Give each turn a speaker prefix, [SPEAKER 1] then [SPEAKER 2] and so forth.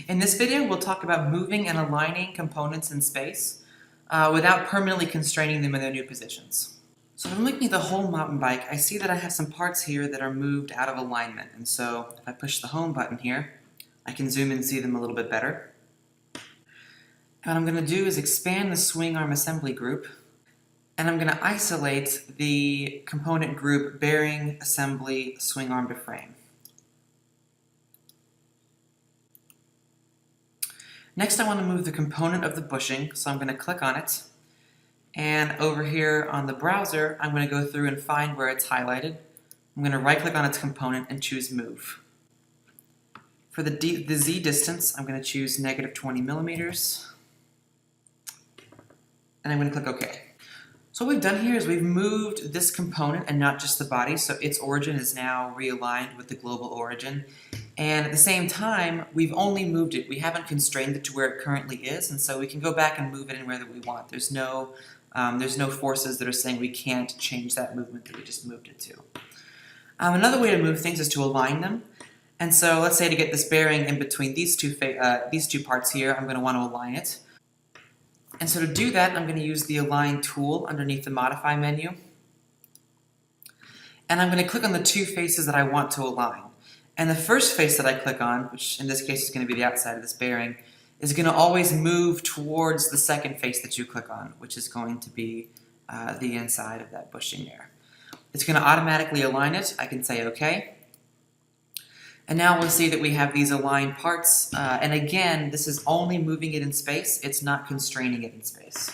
[SPEAKER 1] In this video, we'll talk about moving and aligning components in space without permanently constraining them in their new positions. So if I'm looking at the whole mountain bike, I see that I have some parts here that are moved out of alignment. And so if I push the home button here, I can zoom in and see them a little bit better. And what I'm going to do is expand the swing arm assembly group, and I'm going to isolate the component group bearing assembly swing arm to frame. Next, I want to move the component of the bushing, so I'm going to click on it. And over here on the browser, I'm going to go through and find where it's highlighted. I'm going to right-click on its component and choose Move. For the Z distance, I'm going to choose -20 millimeters. And I'm going to click OK. So what we've done here is we've moved this component and not just the body, so its origin is now realigned with the global origin. And at the same time, we've only moved it. We haven't constrained it to where it currently is, and so we can go back and move it anywhere that we want. There's no forces that are saying we can't change that movement that we just moved it to. Another way to move things is to align them. And so let's say to get this bearing in between these two parts here, I'm going to want to align it. And so to do that, I'm going to use the Align tool underneath the Modify menu. And I'm going to click on the two faces that I want to align. And the first face that I click on, which in this case is going to be the outside of this bearing, is going to always move towards the second face that you click on, which is going to be the inside of that bushing there. It's going to automatically align it. I can say OK. And now we'll see that we have these aligned parts. And again, this is only moving it in space. It's not constraining it in space.